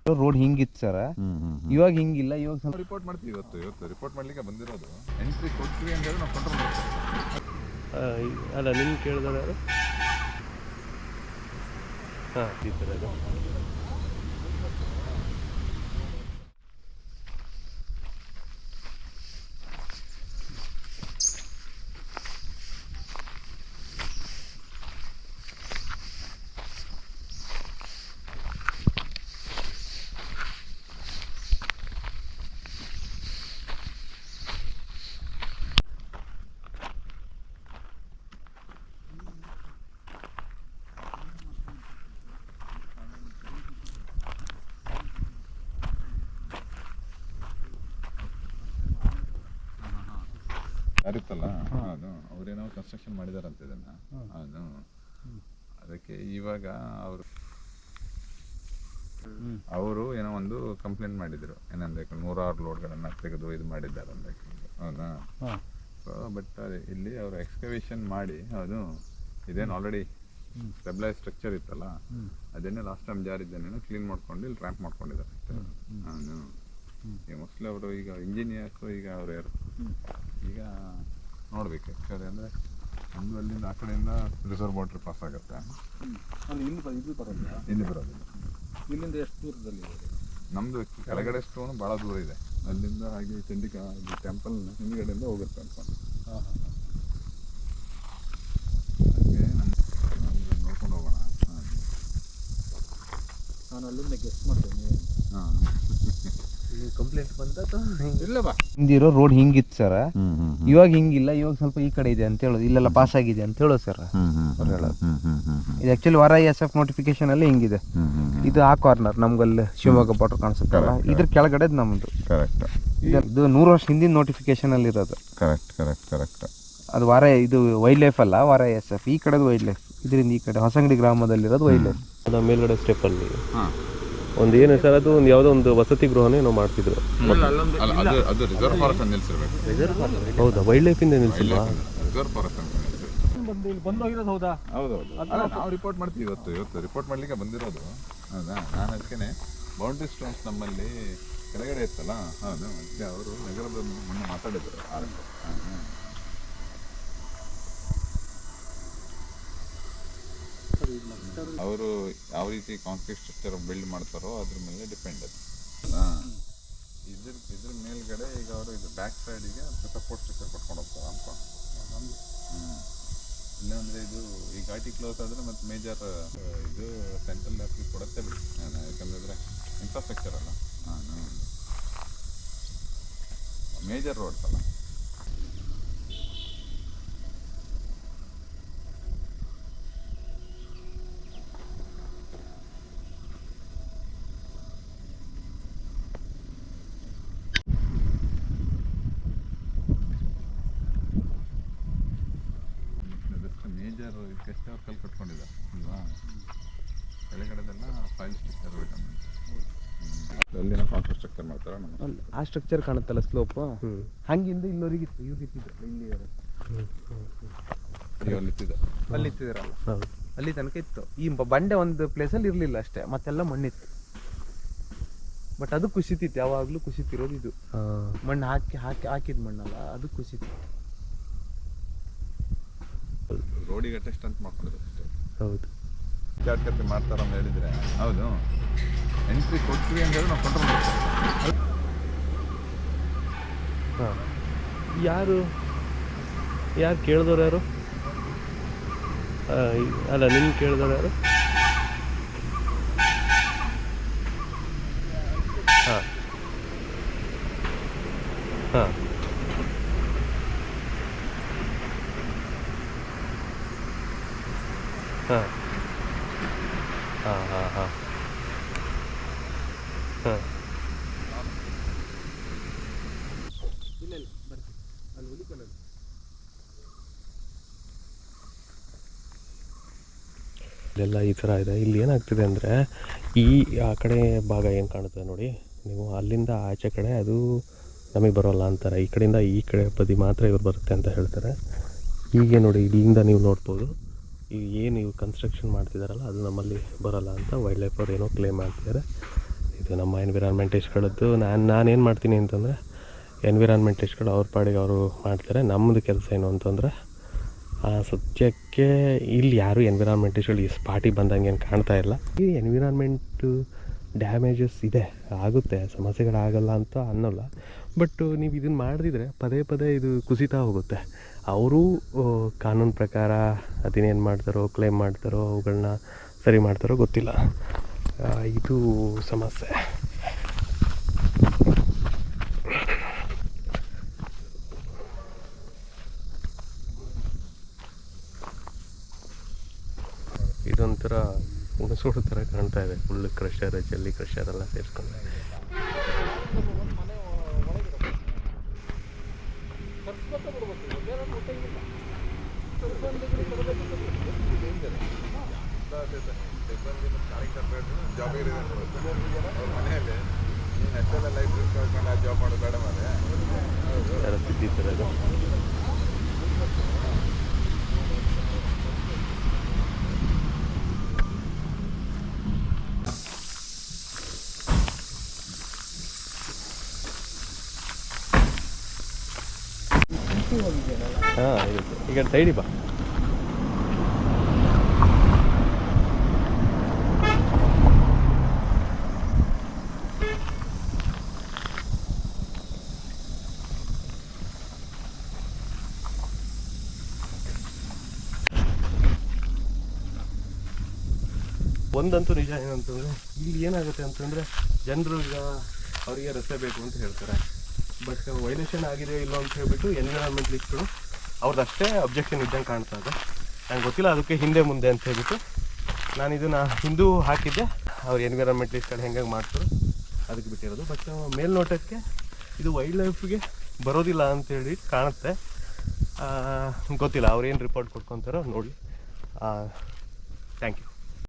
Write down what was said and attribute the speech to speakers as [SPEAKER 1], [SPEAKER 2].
[SPEAKER 1] Road ಹಿಂಗಿತ್ತು sir, ಇವಾಗ ಹಿಂಗಿಲ್ಲ. ಇವಾಗ ಸ್ವಲ್ಪ
[SPEAKER 2] ರಿಪೋರ್ಟ್ ಮಾಡ್ತೀವಿ. ಇವತ್ತು ರಿಪೋರ್ಟ್ ಮಾಡ್ಲಿಕ್ಕೆ ಬಂದಿರೋದು. ಎಂಟ್ರಿ ಕೊಡ್ತೀವಿ ಅಂತ ಹೇಳಿ ನಾವು ಕಂಟ್ರೋಲ್ ಮಾಡ್ತೀವಿ.
[SPEAKER 3] ಅಲ್ಲ ನಿಮ್ಗೆ ಕೇಳಿದ್ರೆ ಯಾರು? ಹಾಂ, ಈ ಥರ ಅದು.
[SPEAKER 2] ಯಾರಿತ್ತಲ್ಲ ಅದು ಅವ್ರೇನೋ ಕನ್ಸ್ಟ್ರಕ್ಷನ್ ಮಾಡಿದಾರಂತ ಇದನ್ನ. ಅದು ಅದಕ್ಕೆ ಇವಾಗ ಅವರು ಏನೋ ಒಂದು ಕಂಪ್ಲೇಂಟ್ ಮಾಡಿದ್ರು, ಏನಂದ್ರೆ 106 ಲೋಡ್ಗಳನ್ನು ತೆಗೆದು ಇದು ಮಾಡಿದ್ದಾರೆ ಅಂತ. ಹೌದಾ? ಸೊ ಬಟ್ ಇಲ್ಲಿ ಅವರು ಎಕ್ಸ್ಕವೇಷನ್ ಮಾಡಿ ಅದು ಇದೇನು ಆಲ್ರೆಡಿ ಸ್ಟೆಬಿಲೈಸ್ ಸ್ಟ್ರಕ್ಚರ್ ಇತ್ತಲ್ಲ, ಅದನ್ನೇ ಲಾಸ್ಟ್ ಟೈಮ್ ಜಾರಿದ್ದೇನೇನೋ ಕ್ಲೀನ್ ಮಾಡ್ಕೊಂಡು ಇಲ್ಲಿ ರ್ಯಾಂಪ್ ಮಾಡ್ಕೊಂಡಿದ್ದಾರೆ. ಅದು ಈಗ ಮೋಸ್ಟ್ಲಿ ಅವರು ಈಗ ಇಂಜಿನಿಯರ್ಸು ಈಗ ಅವ್ರು ಯಾರು ಈಗ ನೋಡ್ಬೇಕು ಆ್ಯಕ್ಚುಲಿ. ಅಂದರೆ ಒಂದು ಅಲ್ಲಿಂದ ಆ ಕಡೆಯಿಂದ ರಿಸರ್ವ್ ವಾಟರ್ ಪಾಸ್ ಆಗುತ್ತೆ, ಇಲ್ಲಿ ಬರೋದಿಲ್ಲ.
[SPEAKER 1] ಇಲ್ಲಿಂದ ಎಷ್ಟು ದೂರದಲ್ಲಿ?
[SPEAKER 2] ನಮ್ಮದು ಕೆಳಗಡೆ ಸ್ಟೋನು ಭಾಳ ದೂರ ಇದೆ ಅಲ್ಲಿಂದ. ಹಾಗೆ ಚಂಡಿಕಾ ಟೆಂಪಲ್ ಹಿಂದ್ಗಡೆಯಿಂದ ಹೋಗುತ್ತೆ ಅನ್ಕೊಂಡು. ಹಾಗೆ ನೋಡ್ಕೊಂಡು ಹೋಗೋಣ.
[SPEAKER 1] ನಾನು ಅಲ್ಲಿಂದ ಗೆಸ್ಟ್ ಮಾಡ್ತೇನೆ.
[SPEAKER 2] ಹಾಂ,
[SPEAKER 1] ಕಂಪ್ಲೇಂಟ್ ಬಂದ ಹಿಂದಿರೋ ರೋಡ್ ಹಿಂಗಿತ್ತು ಸರ್, ಇವಾಗ ಹಿಂಗಿಲ್ಲ. ಇವಾಗ ಸ್ವಲ್ಪ ಈ ಕಡೆ ಇದೆ ಅಂತ ಹೇಳೋದು, ಇಲ್ಲೆಲ್ಲ ಪಾಸ್ ಆಗಿದೆ ಅಂತ ಹೇಳೋದು ಸರ್ ಅವ್ರು ಹೇಳೋದು. ಇದು ಆ್ಯಕ್ಚುಲಿ RISF ನೋಟಿಫಿಕೇಶನ್ ಅಲ್ಲಿ ಹಿಂಗಿದೆ. ಇದು ಆ ಕಾರ್ನರ್ ನಮ್ಗಲ್ಲಿ ಶಿವಮೊಗ್ಗ ಬಾರ್ಡರ್ ಕಾಣಿಸುತ್ತಲ್ಲ, ಇದ್ರ ಕೆಳಗಡೆ ನಮ್ಮದು.
[SPEAKER 2] ಕರೆಕ್ಟ್.
[SPEAKER 1] ಇದು 100 ವರ್ಷ ಹಿಂದಿನ ನೋಟಿಫಿಕೇಶನ್ ಅಲ್ಲಿ ಇರೋದು.
[SPEAKER 2] ಕರೆಕ್ಟ್.
[SPEAKER 1] ಅದು ಇದು ವೈಲ್ಡ್ ಲೈಫ್ ಅಲ್ಲ, RISF. ಈ ಕಡೆದು ವೈಲ್ಡ್ ಲೈಫ್, ಇದರಿಂದ ಈ ಕಡೆ ಹೊಸಂಗಡಿ ಗ್ರಾಮದಲ್ಲಿರೋದು ವೈಲ್ಡ್ ಲೈಫ್.
[SPEAKER 3] ಅದು ಮೇಲ್ಗಡೆ ಸ್ಟೆಪ್ಪಲ್ಲಿ ಒಂದು ಏನು ಸರ್, ಅದು ಒಂದು ಯಾವುದೋ ಒಂದು ವಸತಿ ಗೃಹನೇ ಏನೋ ಮಾಡ್ತಿದ್ರು.
[SPEAKER 2] ಅದು ರಿಸರ್ವ್ ಫಾರೆಸ್ಟ್ ಅಂತ ನಿಲ್ಸಿರ್ಬೇಕು.
[SPEAKER 3] ಹೌದಾ? ವೈಲ್ಡ್ ಲೈಫ್ ಇಂದ ನಿಲ್ಸಿಲ್ವಾ?
[SPEAKER 2] ರಿಸರ್ವ್ ಫಾರೆಸ್ಟ್ ಅಂತ
[SPEAKER 1] ಬಂದೋಗಿರೋದು. ಹೌದಾ?
[SPEAKER 2] ಹೌದೌದು. ನಾವು ರಿಪೋರ್ಟ್ ಮಾಡ್ತೀವಿ. ಇವತ್ತು ರಿಪೋರ್ಟ್ ಮಾಡಲಿಕ್ಕೆ ಬಂದಿರೋದು. ಹೌದಾ? ನಾನು ಅದಕ್ಕೆ ಬೌಂಡ್ರಿ ಸ್ಟೋನ್ಸ್ ನಮ್ಮಲ್ಲಿ ಕೆಳಗಡೆ ಇತ್ತಲ್ಲ, ಹೌದು, ಅದಕ್ಕೆ ಅವರು ನಗರದ ಮೊನ್ನೆ ಮಾತಾಡಿದ್ರು. ಅವರು ಯಾವ ರೀತಿ ಕಾಂಕ್ರೀಟ್ ಸ್ಟ್ರಕ್ಚರ್ ಬಿಲ್ಡ್ ಮಾಡ್ತಾರೋ ಅದ್ರ ಮೇಲೆ ಡಿಪೆಂಡ್ ಅದು. ಇದ್ರ ಮೇಲ್ಗಡೆ ಈಗ ಅವರು ಇದು ಬ್ಯಾಕ್ ಸೈಡಿಗೆ ಸಪೋರ್ಟ್ ಸ್ಟ್ರಕ್ಚರ್ ಕೊಟ್ಕೊಂಡು ಹೋಗ್ತಾರೆ ಅನ್ಕೊಂಡು. ಇಲ್ಲಾಂದರೆ ಇದು ಈ ಘಾಟಿ ಕ್ಲೋಸ್ ಆದರೆ ಮತ್ತು ಮೇಜರ್ ಇದು ಸೆಂಟ್ರಲ್ ಲ್ಯಾಪ್ಗೆ ಕೊಡುತ್ತೆ ಬಿಡಿ. ಯಾಕಂದರೆ ಇನ್ಫ್ರಾಸ್ಟ್ರಕ್ಚರ್ ಅಲ್ಲ, ಮೇಜರ್ ರೋಡ್ಸ್ ಅಲ್ಲ. ಮೇಜರ್ ಗೆಸ್ಟ್ ಹೌಸ್ ಅಲ್ಲಿ ಕಟ್ಕೊಂಡಿದ್ದಾರೆ ಅಲ್ವಾ? ಕೆಳಗಡೆದೆಲ್ಲ ಫೈಲ್ ಸ್ಟ್ರಕ್ಚರ್ ಅಲ್ಲಿನ ಕಾಂಕ್ರೀಟ್ ಸ್ಟ್ರಕ್ಚರ್ ಮಾಡ್ತಾರೆ.
[SPEAKER 1] ಆ ಸ್ಟ್ರಕ್ಚರ್ ಕಾಣುತ್ತಲ್ಲ ಸ್ಲೋಪ್, ಹಂಗಿಂದ ಇಲ್ಲವರೆಗೆ ಅಲ್ಲಿತ್ತಿದಾರಲ್ಲ, ಅಲ್ಲಿ ತನಕ ಇತ್ತು. ಈ ಬಂಡೆ ಒಂದು ಪ್ಲೇಸಲ್ಲಿ ಇರಲಿಲ್ಲ ಅಷ್ಟೇ, ಮತ್ತೆಲ್ಲ ಮಣ್ಣಿತ್ತು. ಬಟ್ ಅದು ಕುಸಿತಿತ್ತು, ಯಾವಾಗಲೂ ಕುಸಿತಿರೋದು ಇದು. ಮಣ್ಣು ಹಾಕಿದ ಮಣ್ಣಲ್ಲ, ಅದು ಕುಸಿತಿತ್ತು.
[SPEAKER 2] ರೋಡಿಗೆ ಟೆಸ್ಟ್ ಅಂತ ಮಾಡ್ಕೊಂಡಿದ್ರು ಅಷ್ಟೇ.
[SPEAKER 3] ಹೌದು,
[SPEAKER 2] ಜಾಗ್ರತೆ ಮಾಡ್ತಾರ ಅಂತ ಹೇಳಿದರೆ. ಹೌದು, ಎಂಟ್ರಿ ಕೊಡ್ತೀವಿ ಅಂತ ಹೇಳಿ ನಾವು ಕಂಟ್ರೋಲ್ ಮಾಡ್ತೀವಿ.
[SPEAKER 3] ಹಾಂ, ಯಾರು ಕೇಳಿದವ್ರು ಯಾರು? ಅಲ್ಲ ನಿಮ್ಗೆ ಕೇಳಿದವ್ರು ಯಾರು? ಹಾಂ ಹಾಂ ಹಾಂ ಹಾಂ ಹಾಂ ಹಾಂ ಹಾಂ. ಇಲ್ಲೆಲ್ಲ ಈ ಥರ ಇದೆ. ಇಲ್ಲಿ ಏನಾಗ್ತಿದೆ ಅಂದರೆ ಆ ಕಡೆ ಭಾಗ ಏನು ಕಾಣುತ್ತೆ ನೋಡಿ ನೀವು, ಅಲ್ಲಿಂದ ಆಚೆ ಕಡೆ ಅದು ನಮಗೆ ಬರೋಲ್ಲ ಅಂತಾರೆ. ಈ ಕಡೆಯಿಂದ ಈ ಕಡೆ ಬದಿ ಮಾತ್ರ ಇವ್ರು ಬರುತ್ತೆ ಅಂತ ಹೇಳ್ತಾರೆ. ಹೀಗೆ ನೋಡಿ, ಇಲ್ಲಿಂದ ನೀವು ನೋಡ್ಬೋದು, ಈ ಏನು ಇವು ಕನ್ಸ್ಟ್ರಕ್ಷನ್ ಮಾಡ್ತಿದ್ದಾರಲ್ಲ ಅದು ನಮ್ಮಲ್ಲಿ ಬರೋಲ್ಲ ಅಂತ ವೈಲ್ಡ್ ಲೈಫ್ ಅವ್ರು ಏನೋ ಕ್ಲೇಮ್ ಮಾಡ್ತಿದ್ದಾರೆ. ಇದು ನಮ್ಮ ಎನ್ವಿರಾನ್ಮೆಂಟಿಸ್ಟ್ಗಳದ್ದು. ನಾನೇನು ಮಾಡ್ತೀನಿ ಅಂತಂದರೆ, ಎನ್ವಿರಾನ್ಮೆಂಟಿಸ್ಟ್ಗಳು ಅವ್ರ ಪಾಡಿಗೆ ಅವರು ಮಾಡ್ತಾರೆ. ನಮ್ಮದು ಕೆಲಸ ಏನು ಅಂತಂದರೆ, ಸದ್ಯಕ್ಕೆ ಇಲ್ಲಿ ಯಾರು ಎನ್ವಿರಾನ್ಮೆಂಟಿಸ್ಟ್ಗಳು ಈ ಸ್ಪಾಟಿಗೆ ಬಂದಂಗೆ ಏನು ಕಾಣ್ತಾ ಇಲ್ಲ. ಈ ಎನ್ವಿರಾನ್ಮೆಂಟು ಡ್ಯಾಮೇಜಸ್ ಇದೆ, ಆಗುತ್ತೆ, ಸಮಸ್ಯೆಗಳಾಗಲ್ಲ ಅಂತ ಅನ್ನೋಲ್ಲ. ಬಟ್ ನೀವು ಇದನ್ನು ಮಾಡಿದ್ರೆ ಪದೇ ಪದೇ ಇದು ಕುಸಿತಾ ಹೋಗುತ್ತೆ. ಅವರು ಕಾನೂನು ಪ್ರಕಾರ ಅದನ್ನೇನು ಮಾಡ್ತಾರೋ, ಕ್ಲೇಮ್ ಮಾಡ್ತಾರೋ, ಅವುಗಳನ್ನ ಸರಿ ಮಾಡ್ತಾರೋ ಗೊತ್ತಿಲ್ಲ. ಇದು ಸಮಸ್ಯೆ. ಇದೊಂಥರ ಹುಣಸೋಡು ಥರ ಕಾಣ್ತಾ ಇದೆ. ಫುಲ್ ಕ್ರಷರ್, ಜಲ್ಲಿ ಕ್ರಷರ್ ಎಲ್ಲ ಸೇರಿಸ್ಕೊಂಡು.
[SPEAKER 2] ಜಾಬ್ ಮಾಡೋದು ಬೇಡ ಮಾರೆ
[SPEAKER 3] ಸಿದ್ದಿತ್ತು. ಹಾಂ, ಈಗ ಸೈಡಿ ಬಾ. ಒಂದಂತೂ ನಿಜ ಏನಂತಂದರೆ, ಇಲ್ಲಿ ಏನಾಗುತ್ತೆ ಅಂತಂದರೆ, ಜನರು ಈಗ ಅವರಿಗೆ ರಸ್ತೆ ಬೇಕು ಅಂತ ಹೇಳ್ತಾರೆ. ಬಟ್ ವೈಲೇಷನ್ ಆಗಿದೆ ಇಲ್ಲೋ ಅಂತ ಹೇಳ್ಬಿಟ್ಟು ಎನ್ವಿರಾನ್ಮೆಂಟಲಿಸ್ಟ್ಗಳು ಅವ್ರದ್ದು ಅಷ್ಟೇ ಅಬ್ಜೆಕ್ಷನ್ ಇದ್ದಂಗೆ ಕಾಣ್ತಾ ಇದೆ. ನಂಗೆ ಗೊತ್ತಿಲ್ಲ ಅದಕ್ಕೆ ಹಿಂದೆ ಮುಂದೆ ಅಂತ ಹೇಳ್ಬಿಟ್ಟು ನಾನು ಇದನ್ನು ಹಿಂದೂ ಹಾಕಿದ್ದೆ. ಅವ್ರು ಎನ್ವಿರಾನ್ಮೆಂಟಲಿಸ್ಟ್ಗಳು ಹೆಂಗೆ ಮಾಡ್ತಾರೋ ಅದಕ್ಕೆ ಬಿಟ್ಟಿರೋದು. ಬಟ್ ಮೇಲ್ನೋಟಕ್ಕೆ ಇದು ವೈಲ್ಡ್ ಲೈಫ್ಗೆ ಬರೋದಿಲ್ಲ ಅಂತೇಳಿ ಕಾಣುತ್ತೆ. ಗೊತ್ತಿಲ್ಲ ಅವ್ರೇನು ರಿಪೋರ್ಟ್ ಕೊಟ್ಕೊತಾರೋ ನೋಡಿ. Thank you.